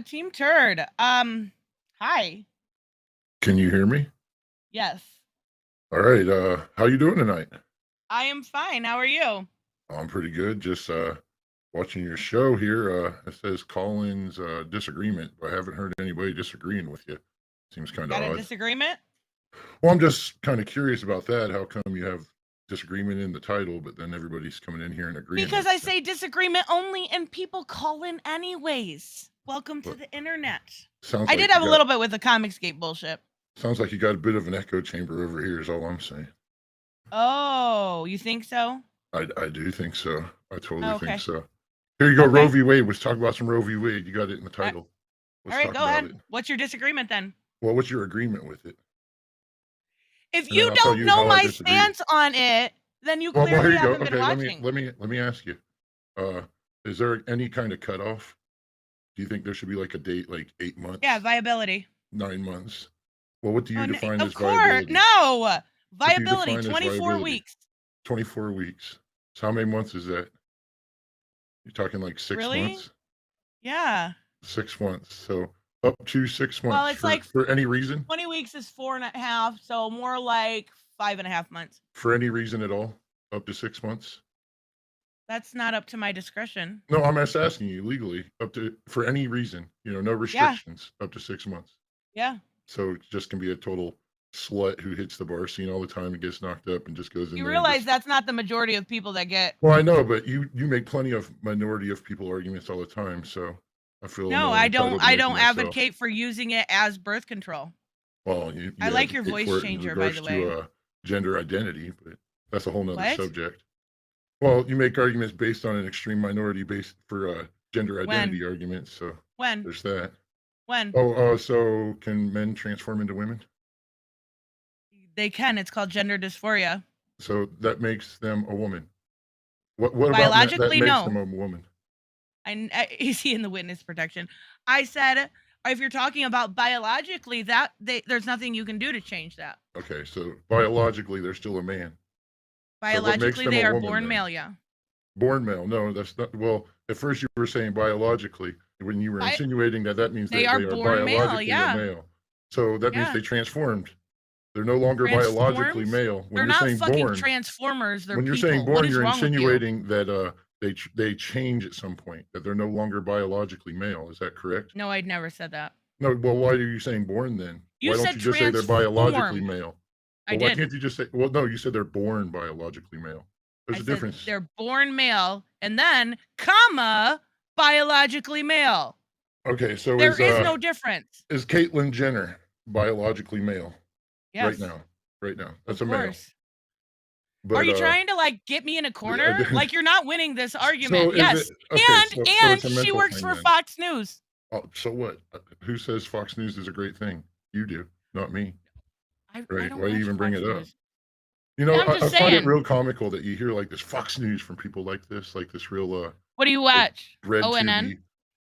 Team Turd. Hi. Can you hear me? Yes. All right. How you doing tonight? I am fine. How are you? I'm pretty good. Just watching your show here. It says Collins disagreement, but I haven't heard anybody disagreeing with you. Seems kind of Got odd. a disagreement? Well, I'm just kind of curious about that. How come you have disagreement in the title, but then everybody's coming in here and agreeing? Because I say disagreement only, and people call in anyways. Welcome to the internet. I did have a little bit with the Comicsgate bullshit. Sounds like you got a bit of an echo chamber over here, is all I'm saying. Oh, you think so? I do think so. I totally think so. Here you go, Roe v. Wade. Let's talk about some Roe v. Wade. You got it in the title. All right, go ahead. What's your disagreement then? Well, what's your agreement with it? If you don't know my stance on it, then you clearly haven't been watching. Let me ask you. Is there any kind of cutoff? Do you think there should be like a date, like 8 months? Yeah, viability. 9 months. Well, what do you define as viability? No. Viability, 24 weeks. 24 weeks. So how many months is that? You're talking like 6 months? Yeah. 6 months. So up to 6 months. Well, it's like for any reason? 20 weeks is 4.5, so more like 5.5 months. For any reason at all? Up to 6 months? That's not up to my discretion. No, I'm just asking you legally, for any reason, no restrictions, up to 6 months. Yeah. So it just can be a total slut who hits the bar scene all the time and gets knocked up and just goes in. You realize that's not the majority of people that get. Well, I know, but you make plenty of minority of people arguments all the time, so I feel. No, I don't advocate for using it as birth control. Well, I like your voice changer, by the way. To gender identity, but that's a whole nother subject. Well, you make arguments based on an extreme minority based for gender identity arguments. So there's that. When? So can men transform into women? They can. It's called gender dysphoria. So that makes them a woman. What biologically about that makes them a woman? Is he in the witness protection? I said, if you're talking about biologically, there's nothing you can do to change that. Okay, so biologically, they're still a man. Biologically, they are born male, yeah. Born male? No, that's not. Well, at first you were saying biologically when you were insinuating that means they are born biologically male. So that means they transformed. They're no longer biologically male. They're not fucking transformers. They're when you're saying born, you're insinuating that they change at some point, that they're no longer biologically male. Is that correct? No, I'd never said that. No, well, why are you saying born then? Why don't you just say they're biologically male? Well, why can't you just say, well, no, you said they're born biologically male. There's a difference. They're born male and then, biologically male. Okay, so there is no difference. Is Caitlyn Jenner biologically male? Yes. Right now. That's a male. But, are you trying to get me in a corner? Like you're not winning this argument. So yes. And she works for Fox News. Oh, so what? Who says Fox News is a great thing? You do, not me. Right? Why do you even bring it up? I find it real comical that you hear this Fox News from people like this real. What do you watch? Red ONN?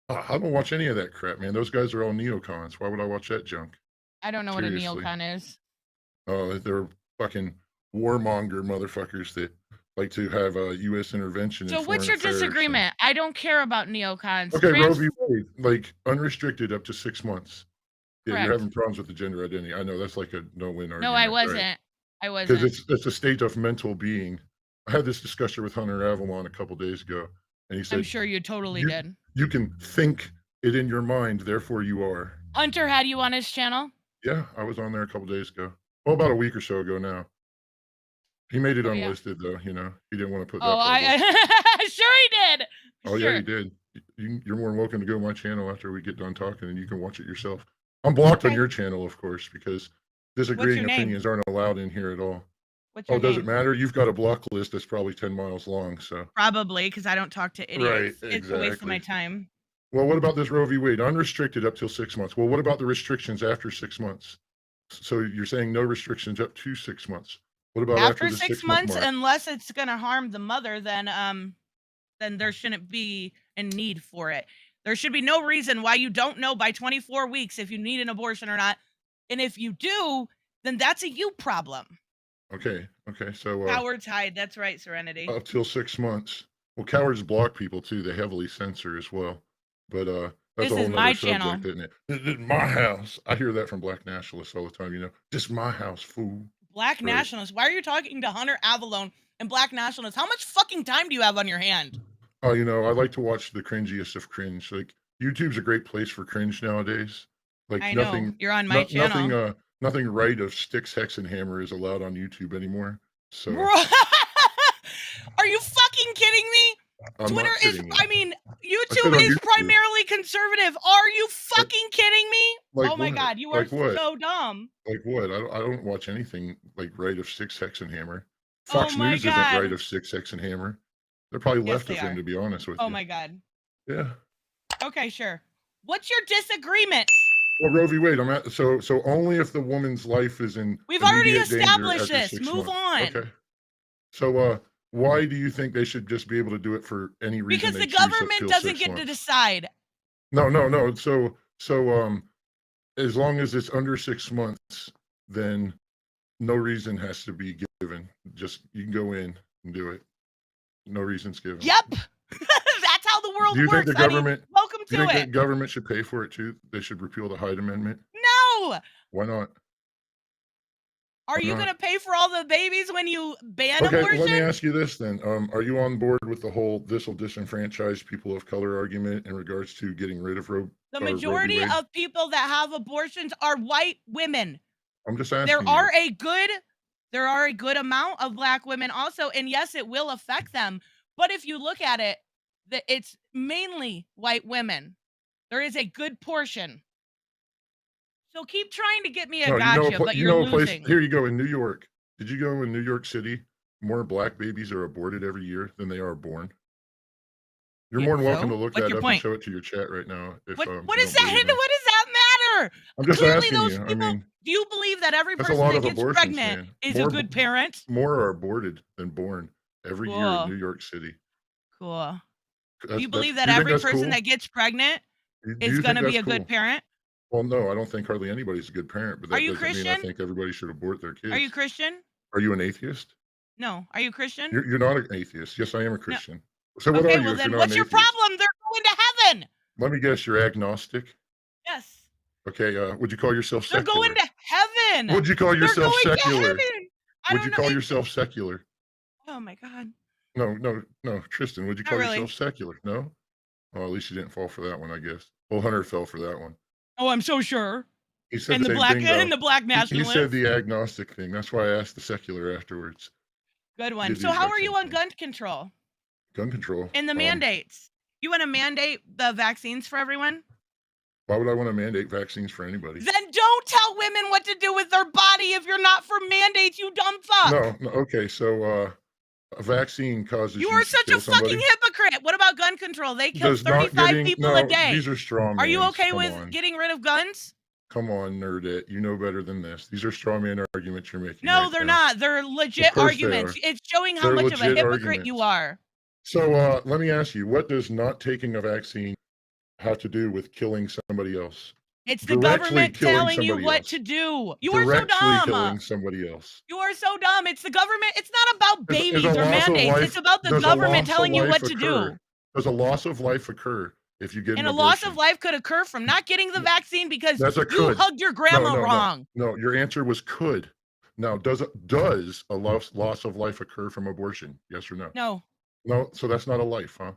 I don't watch any of that crap, man. Those guys are all neocons. Why would I watch that junk? I don't know Seriously. What a neocon is. Oh, they're fucking warmonger motherfuckers that like to have a U.S. intervention. So what's your disagreement? I don't care about neocons. Okay, Roe v. Wade, unrestricted up to 6 months. Yeah, Correct. You're having problems with the gender identity. I know that's like a no-win argument. No, I wasn't. Right? I wasn't. Because it's a state of mental being. I had this discussion with Hunter Avalon a couple days ago, and he said, I'm sure you totally did. You can think it in your mind, therefore you are. Hunter had you on his channel? Yeah, I was on there a couple days ago. Well, about a week or so ago now. He made it unlisted, though, He didn't want to put that. Oh, sure he did. Oh, yeah, he did. You're more than welcome to go to my channel after we get done talking, and you can watch it yourself. I'm blocked on your channel, of course, because disagreeing opinions aren't allowed in here at all. Does it matter? You've got a block list that's probably 10 miles long, so. Probably, because I don't talk to idiots. Right, exactly. It's a waste of my time. Well, what about this Roe v. Wade? Unrestricted up till 6 months. Well, what about the restrictions after 6 months? So you're saying no restrictions up to 6 months. What about after the 6 months? Mark? Unless it's going to harm the mother, then there shouldn't be a need for it. There should be no reason why you don't know by 24 weeks if you need an abortion or not. And if you do, then that's a you problem. Okay. So cowards hide. That's right, Serenity. Up till 6 months. Well, cowards block people too. They heavily censor as well. But That's This a whole is nother my subject, channel. isn't it? This is my house. I hear that from black nationalists all the time, you know. This is my house, fool. Black Right. nationalists. Why are you talking to Hunter Avalone and black nationalists? How much fucking time do you have on your hand? Oh, you know, I like to watch the cringiest of cringe. Like, YouTube's a great place for cringe nowadays. Like, I know. nothing, You're on my channel. nothing right of sticks, hex, and hammer is allowed on YouTube anymore. So, Bro, are you fucking kidding me? I'm Twitter not is, kidding you. I mean, I YouTube said on is YouTube. primarily conservative. Are you fucking kidding me? Like Oh my what? God, you are Like what? so dumb. Like what? I don't watch anything like right of sticks, hex, and hammer. Oh Fox my News isn't God. right of sticks, hex, and hammer. They're probably Yes, left they of him, are. to be honest with you. Oh my God. Yeah. Okay, sure. What's your disagreement? Well, Roe v. Wade, so only if the woman's life is in We've already immediate danger established after this. 6 Move months. on. Okay. So why do you think they should just be able to do it for any reason? Because they the choose up government till doesn't 6 get to months? decide. No. So as long as it's under 6 months, then no reason has to be given. Just you can go in and do it. No reason's given. Yep. That's how the world Do you works. think the government? Welcome Do you to think it. the government should pay for it too? They should repeal the Hyde Amendment. No. Why not? Are you going to pay for all the babies when you ban Okay, abortion? let me ask you this then. Are you on board with the whole "this will disenfranchise people of color" argument in regards to getting rid of Roe? The majority of people that have abortions are white women. I'm just asking. There are a good amount of black women also, and yes, it will affect them. But if you look at it, it's mainly white women. There is a good portion. So keep trying to get me a gotcha, but you're losing. Here you go in New York. Did you go in New York City? More black babies are aborted every year than they are born. You're more than welcome to look that up and show it to your chat right now. What does that matter? I'm just Clearly asking those you. people, I mean, do you believe that every person that gets pregnant is a good parent? More are aborted than born every year in New York City. Cool. Do you believe that every person that gets pregnant is going to be a good parent? Well, no, I don't think hardly anybody's a good parent, but that doesn't Christian? mean I think everybody should abort their kids. Are you Christian? Are you an atheist? No. Are you Christian? You're not an atheist. Yes, I am a Christian. No. So what are you? Well, then what's your problem? They're going to heaven. Let me guess, you're agnostic? Yes. Okay, would you call yourself secular? They're going to heaven. Would you call yourself secular? Would you call yourself secular? Oh my God. No, Tristan, would you call yourself secular? No? Oh, at least you didn't fall for that one, I guess. Well, Hunter fell for that one. Oh, I'm so sure. He said and the black nationalist. He said the agnostic thing. That's why I asked the secular afterwards. Good one. So how are you on gun control? Gun control? And the mandates. You want to mandate the vaccines for everyone? Why would I want to mandate vaccines for anybody? Then don't tell women what to do with their body if you're not for mandates, you dumb fuck. No. Okay, so a vaccine causes you are such a fucking hypocrite. What about gun control? They kill 35 people a day. These are straw man. Are you okay with getting rid of guns? Come on, Nerdette. You know better than this. These are straw man arguments you're making. No, they're not. They're legit arguments. It's showing how much of a hypocrite you are. So let me ask you, what does not taking a vaccine have to do with killing somebody else? It's the government telling you what to do. You are so dumb. Killing somebody else. You are so dumb. It's the government. It's not about babies or mandates. It's about the government telling you what to do. Does a loss of life occur if you get an abortion? And a loss of life could occur from not getting the vaccine because you hugged your grandma wrong. No, your answer was could. Now, does a loss of life occur from abortion? Yes or no? No. No, so that's not a life, huh?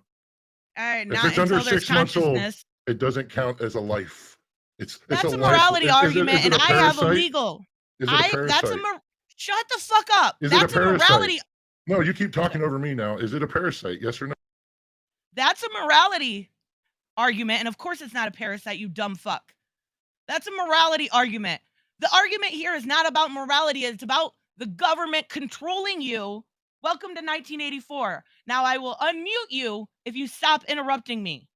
If it's under 6 months old, it doesn't count as a life. That's a morality argument, and I have a legal. Is it a parasite? Shut the fuck up. That's a morality. No, you keep talking over me now. Is it a parasite? Yes or no? That's a morality argument, and of course it's not a parasite, you dumb fuck. That's a morality argument. The argument here is not about morality. It's about the government controlling you. Welcome to 1984. Now I will unmute you if you stop interrupting me.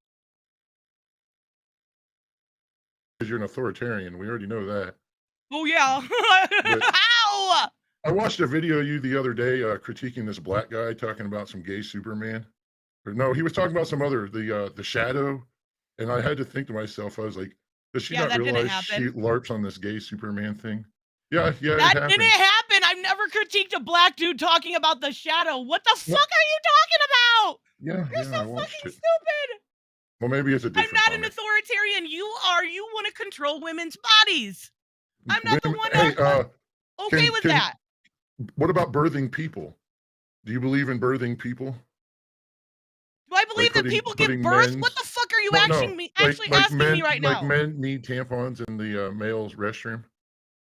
Because you're an authoritarian. We already know that. Oh, yeah. How? I watched a video of you the other day critiquing this black guy talking about some gay Superman. Or no, he was talking about some other, the Shadow. And I had to think to myself, I was like, does she not realize she LARPs on this gay Superman thing? Yeah, that didn't happen. I've never critiqued a black dude talking about the Shadow. What the fuck are you talking about? Yeah, You're so fucking stupid. Well, maybe it's a different. I'm not an authoritarian. You are. You want to control women's bodies. I'm not the one. Hey, okay with that. What about birthing people? Do you believe in birthing people? Do I believe that people give birth? What the fuck are you asking me right now? Like men need tampons in the male's restroom,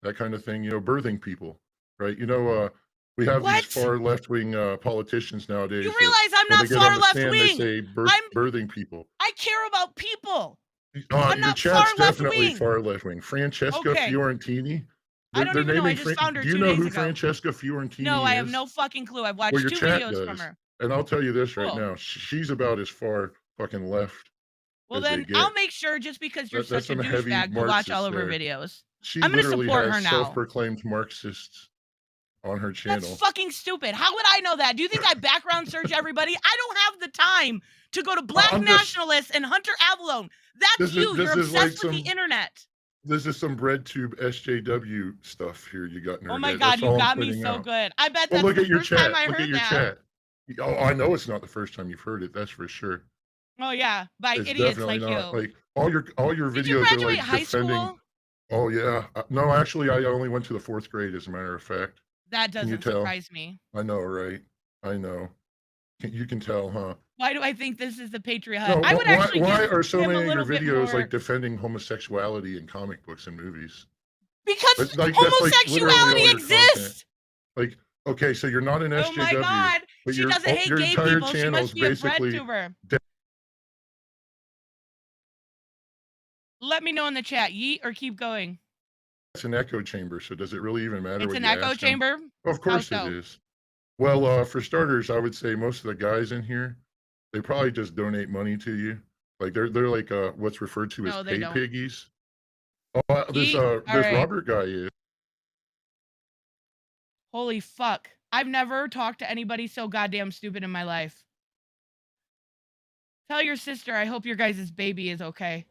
that kind of thing. You know, birthing people, right? You know, we have these far left-wing politicians nowadays. You realize I'm not far left-wing. They say birthing people. I care about people. Your chat's definitely far left-wing. Francesca Fiorentini. I don't even know. I just found her 2 days ago. Do you know who Francesca Fiorentini is? No, I have no fucking clue. I've watched 2 videos from her. And I'll tell you this right now. She's about as far fucking left. Well, then I'll make sure, just because you're such a douchebag, to watch all of her videos. I'm going to support her now. Self-proclaimed Marxists on her channel. That's fucking stupid. How would I know that? Do you think I background search everybody? I don't have the time to go to Black Nationalists and Hunter Avalone. That's you. You're obsessed with the internet. This is some RedTube SJW stuff here you got in her. Oh my God, you got me so good. I bet that's the first time I heard that. Oh, I know it's not the first time you've heard it. That's for sure. Oh yeah, by idiots like you. Like all your videos Did you graduate are like high defending. School? Oh yeah. No, actually, I only went to the 4th grade, as a matter of fact. That doesn't surprise me. I know, right? I know. You can tell, huh? Why do I think this is the Patriot No, I would actually why are so many of your videos like defending homosexuality in comic books and movies? Because homosexuality exists. Like, okay, so you're not an SJW. Oh my God. But she doesn't hate gay people. She must be a bread tuber. Let me know in the chat. Yeet or keep going. It's an echo chamber, so does it really even matter? It's an echo chamber? Of course it is. Well, for starters, I would say most of the guys in here, they probably just donate money to you. Like they're like what's referred to as pay piggies. Oh, this Robert guy is. Holy fuck. I've never talked to anybody so goddamn stupid in my life. Tell your sister I hope your guys' baby is okay.